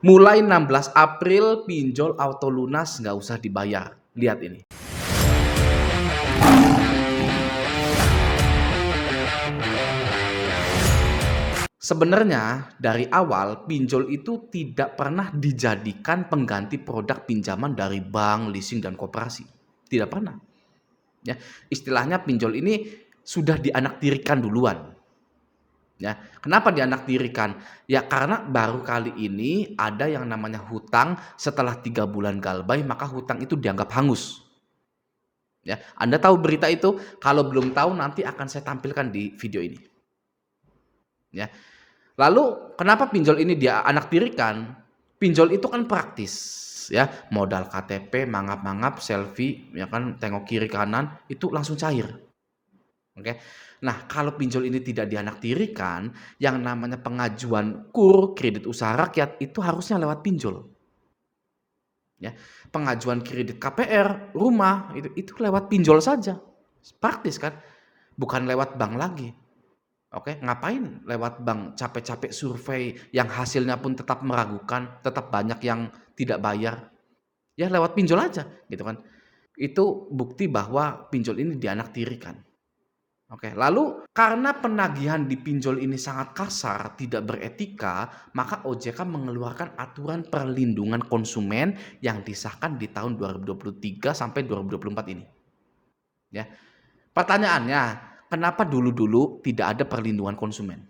Mulai 16 April pinjol auto lunas nggak usah dibayar. Lihat ini. Sebenarnya dari awal pinjol itu tidak pernah dijadikan pengganti produk pinjaman dari bank, leasing, dan koperasi. Tidak pernah. Ya, istilahnya pinjol ini sudah dianaktirikan duluan. Ya, kenapa dianaktirikan? Ya karena baru kali ini ada yang namanya hutang setelah 3 bulan galbay maka hutang itu dianggap hangus. Ya, Anda tahu berita itu? Kalau belum tahu nanti akan saya tampilkan di video ini. Ya, lalu kenapa pinjol ini dia anaktirikan? Pinjol itu kan praktis, ya modal KTP, mangap-mangap, selfie, ya kan tengok kiri kanan itu langsung cair. Oke. Nah, kalau pinjol ini tidak dianaktirikan, yang namanya pengajuan KUR, kredit usaha rakyat, itu harusnya lewat pinjol. Ya, pengajuan kredit KPR, rumah, itu lewat pinjol saja. Praktis kan? Bukan lewat bank lagi. Oke, ngapain lewat bank capek-capek survei yang hasilnya pun tetap meragukan, tetap banyak yang tidak bayar. Ya lewat pinjol aja, gitu kan. Itu bukti bahwa pinjol ini dianaktirikan. Oke, lalu karena penagihan di pinjol ini sangat kasar, tidak beretika, maka OJK mengeluarkan aturan perlindungan konsumen yang disahkan di tahun 2023 sampai 2024 ini. Ya. Pertanyaannya, kenapa dulu-dulu tidak ada perlindungan konsumen?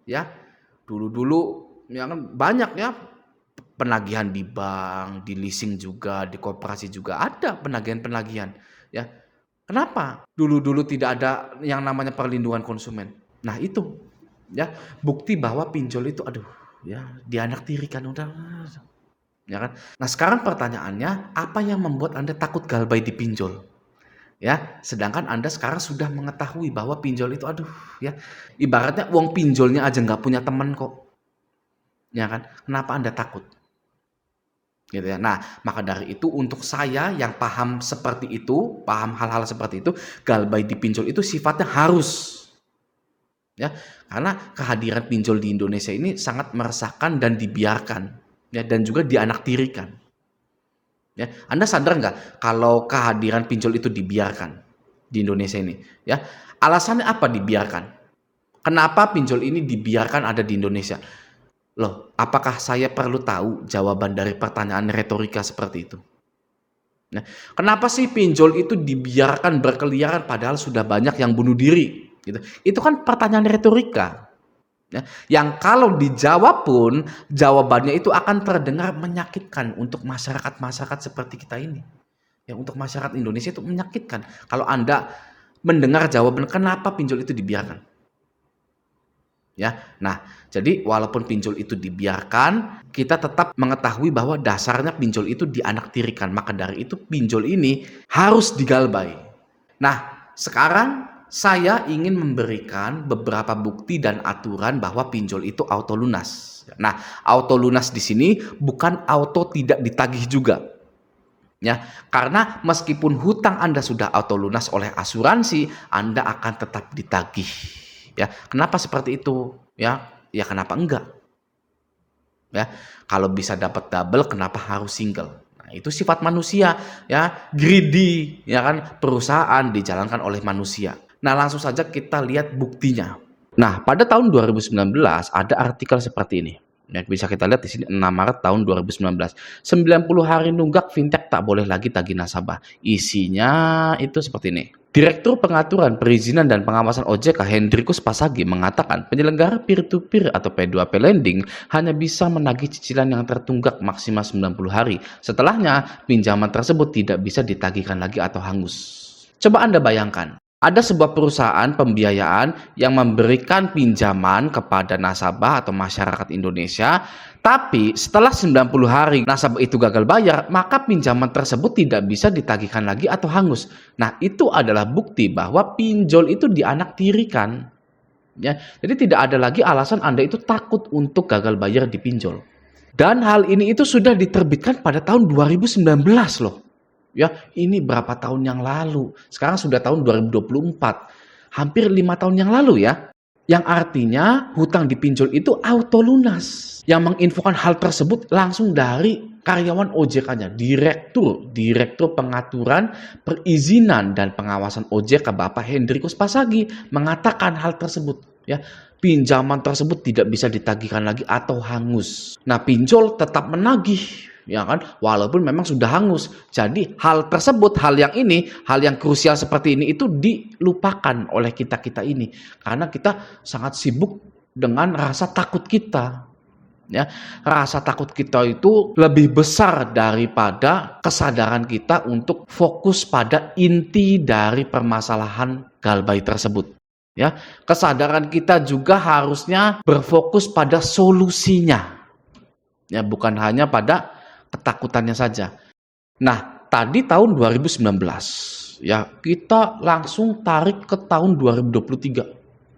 Ya, dulu-dulu ya kan banyak ya penagihan di bank, di leasing juga, di koperasi juga ada penagihan-penagihan, ya. Kenapa dulu-dulu tidak ada yang namanya perlindungan konsumen? Nah itu, ya bukti bahwa pinjol itu, aduh, ya dianaktirikan udah, ya kan. Nah sekarang pertanyaannya, apa yang membuat Anda takut galbay di pinjol? Ya, sedangkan Anda sekarang sudah mengetahui bahwa pinjol itu, aduh, ya ibaratnya uang pinjolnya aja nggak punya teman kok, ya kan. Kenapa Anda takut? Gitu ya. Nah, maka dari itu untuk saya yang paham seperti itu, paham hal-hal seperti itu, galbay di pinjol itu sifatnya harus. Ya, karena kehadiran pinjol di Indonesia ini sangat meresahkan dan dibiarkan, ya, dan juga dianaktirikan. Ya, Anda sadar nggak kalau kehadiran pinjol itu dibiarkan di Indonesia ini? Ya, alasannya apa dibiarkan? Kenapa pinjol ini dibiarkan ada di Indonesia? Loh, apakah saya perlu tahu jawaban dari pertanyaan retorika seperti itu? Nah, kenapa sih pinjol itu dibiarkan berkeliaran padahal sudah banyak yang bunuh diri? Gitu. Itu kan pertanyaan retorika. Ya, yang kalau dijawab pun jawabannya itu akan terdengar menyakitkan untuk masyarakat-masyarakat seperti kita ini. Ya, untuk masyarakat Indonesia itu menyakitkan kalau Anda mendengar jawaban kenapa pinjol itu dibiarkan. Ya, nah jadi walaupun pinjol itu dibiarkan, kita tetap mengetahui bahwa dasarnya pinjol itu dianaktirikan. Maka dari itu pinjol ini harus digalbay. Nah, sekarang saya ingin memberikan beberapa bukti dan aturan bahwa pinjol itu auto lunas. Nah, auto lunas di sini bukan auto tidak ditagih juga. Ya, karena meskipun hutang Anda sudah auto lunas oleh asuransi, Anda akan tetap ditagih. Ya, kenapa seperti itu? Ya, kenapa enggak? Ya, kalau bisa dapat double, kenapa harus single? Nah, itu sifat manusia, ya, greedy, ya kan, perusahaan dijalankan oleh manusia. Nah, langsung saja kita lihat buktinya. Nah, pada tahun 2019 ada artikel seperti ini. Ya, bisa kita lihat di sini 6 Maret tahun 2019. 90 hari nunggak fintech tak boleh lagi tagih nasabah. Isinya itu seperti ini. Direktur Pengaturan Perizinan dan Pengawasan OJK Hendrikus Pasagi mengatakan penyelenggara peer-to-peer atau P2P lending hanya bisa menagih cicilan yang tertunggak maksimal 90 hari. Setelahnya, pinjaman tersebut tidak bisa ditagihkan lagi atau hangus. Coba Anda bayangkan, ada sebuah perusahaan pembiayaan yang memberikan pinjaman kepada nasabah atau masyarakat Indonesia, tapi setelah 90 hari nasabah itu gagal bayar, maka pinjaman tersebut tidak bisa ditagihkan lagi atau hangus. Nah, itu adalah bukti bahwa pinjol itu dianaktirikan. Ya, jadi tidak ada lagi alasan Anda itu takut untuk gagal bayar di pinjol. Dan hal ini itu sudah diterbitkan pada tahun 2019 loh. Ya, ini berapa tahun yang lalu? Sekarang sudah tahun 2024. Hampir 5 tahun yang lalu ya. Yang artinya hutang dipinjol itu auto lunas. Yang menginfokan hal tersebut langsung dari karyawan OJK-nya, Direktur Pengaturan Perizinan dan Pengawasan OJK Bapak Hendrikus Pasagi mengatakan hal tersebut, ya. Pinjaman tersebut tidak bisa ditagihkan lagi atau hangus. Nah, pinjol tetap menagih, ya kan, walaupun memang sudah hangus. Jadi hal tersebut, hal yang krusial seperti ini itu dilupakan oleh kita ini, karena kita sangat sibuk dengan rasa takut kita, ya. Rasa takut kita itu lebih besar daripada kesadaran kita untuk fokus pada inti dari permasalahan galbay tersebut. Ya, kesadaran kita juga harusnya berfokus pada solusinya, ya, bukan hanya pada ketakutannya saja. Nah, tadi tahun 2019, ya, kita langsung tarik ke tahun 2023,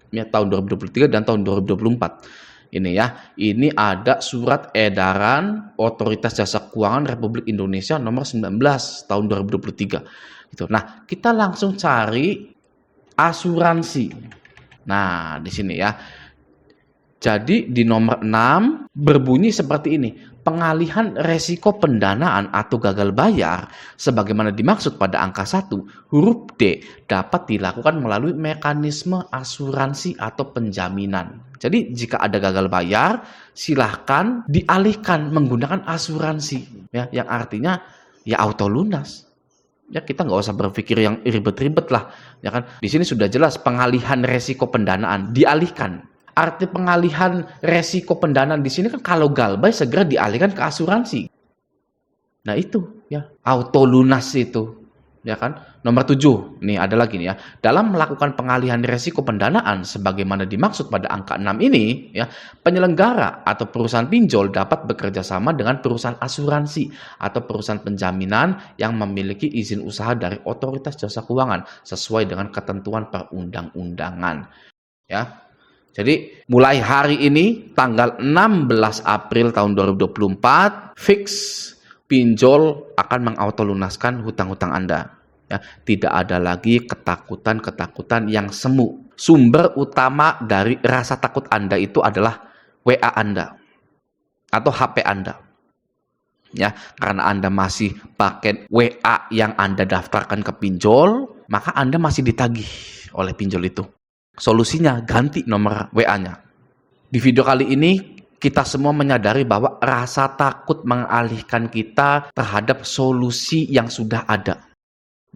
ya, tahun 2023 dan tahun 2024. Ini, ya, ini ada surat edaran Otoritas Jasa Keuangan Republik Indonesia nomor 19 tahun 2023. Gitu. Nah, kita langsung cari asuransi. Nah, di sini, ya. Jadi di nomor 6 berbunyi seperti ini. Pengalihan resiko pendanaan atau gagal bayar sebagaimana dimaksud pada angka 1 huruf D dapat dilakukan melalui mekanisme asuransi atau penjaminan. Jadi jika ada gagal bayar, silahkan dialihkan menggunakan asuransi, ya, yang artinya ya auto lunas. Ya, kita nggak usah berpikir yang ribet-ribet lah, ya kan. Di sini sudah jelas pengalihan resiko pendanaan dialihkan. Arti pengalihan resiko pendanaan di sini kan kalau galbay segera dialihkan ke asuransi. Nah itu, ya, auto lunas itu, ya kan. Nomor 7, nih ada lagi nih, ya. Dalam melakukan pengalihan resiko pendanaan sebagaimana dimaksud pada angka 6 ini, ya, penyelenggara atau perusahaan pinjol dapat bekerja sama dengan perusahaan asuransi atau perusahaan penjaminan yang memiliki izin usaha dari Otoritas Jasa Keuangan sesuai dengan ketentuan perundang-undangan, ya. Jadi mulai hari ini tanggal 16 April tahun 2024 fix pinjol akan mengautolunaskan hutang-hutang Anda. Ya, tidak ada lagi ketakutan-ketakutan yang semu. Sumber utama dari rasa takut Anda itu adalah WA Anda atau HP Anda. Ya, karena Anda masih pakai WA yang Anda daftarkan ke pinjol, maka Anda masih ditagih oleh pinjol itu. Solusinya ganti nomor WA-nya. Di video kali ini kita semua menyadari bahwa rasa takut mengalihkan kita terhadap solusi yang sudah ada.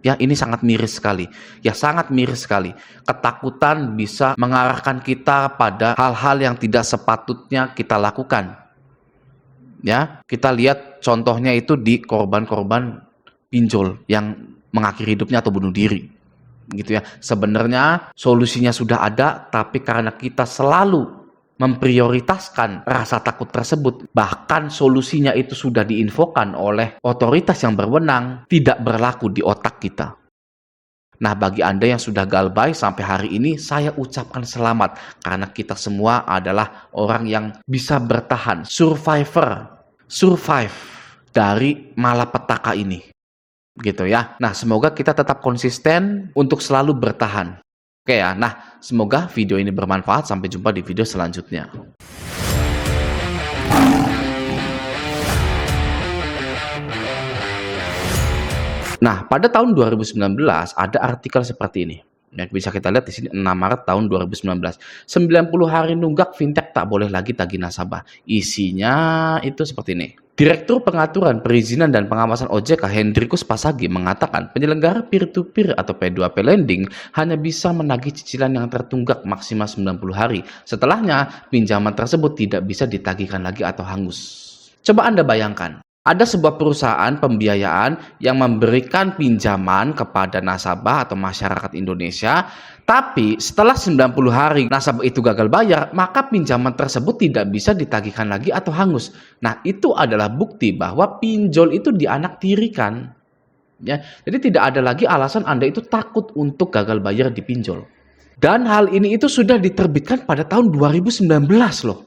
Ya, ini sangat miris sekali. Ya, sangat miris sekali. Ketakutan bisa mengarahkan kita pada hal-hal yang tidak sepatutnya kita lakukan. Ya, kita lihat contohnya itu di korban-korban pinjol yang mengakhiri hidupnya atau bunuh diri. Gitu, ya. Sebenarnya solusinya sudah ada, tapi karena kita selalu memprioritaskan rasa takut tersebut, bahkan solusinya itu sudah diinfokan oleh otoritas yang berwenang, tidak berlaku di otak kita. Nah, bagi Anda yang sudah galbay sampai hari ini, saya ucapkan selamat, karena kita semua adalah orang yang bisa bertahan, survive dari malapetaka ini. Gitu, ya. Nah, semoga kita tetap konsisten untuk selalu bertahan. Oke, ya, nah semoga video ini bermanfaat. Sampai jumpa di video selanjutnya. Nah, pada tahun 2019 ada artikel seperti ini. Ya, bisa kita lihat di sini 6 Maret tahun 2019. 90 hari nunggak fintech tak boleh lagi tagih nasabah. Isinya itu seperti ini. Direktur Pengaturan Perizinan dan Pengawasan OJK Hendrikus Pasagi mengatakan penyelenggara peer-to-peer atau P2P lending hanya bisa menagih cicilan yang tertunggak maksimal 90 hari. Setelahnya, pinjaman tersebut tidak bisa ditagihkan lagi atau hangus. Coba Anda bayangkan, ada sebuah perusahaan pembiayaan yang memberikan pinjaman kepada nasabah atau masyarakat Indonesia, tapi setelah 90 hari nasabah itu gagal bayar, maka pinjaman tersebut tidak bisa ditagihkan lagi atau hangus. Nah, itu adalah bukti bahwa pinjol itu dianaktirikan. Ya, jadi tidak ada lagi alasan Anda itu takut untuk gagal bayar di pinjol. Dan hal ini itu sudah diterbitkan pada tahun 2019 loh.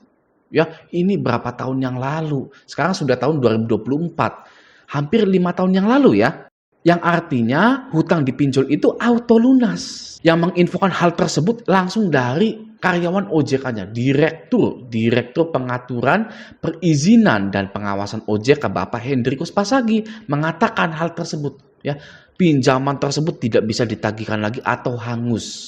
Ya, ini berapa tahun yang lalu? Sekarang sudah tahun 2024. Hampir 5 tahun yang lalu, ya. Yang artinya hutang dipinjol itu auto lunas. Yang menginfokan hal tersebut langsung dari karyawan OJK-nya, Direktur Pengaturan Perizinan dan Pengawasan OJK Bapak Hendrikus Pasagi mengatakan hal tersebut, ya. Pinjaman tersebut tidak bisa ditagihkan lagi atau hangus.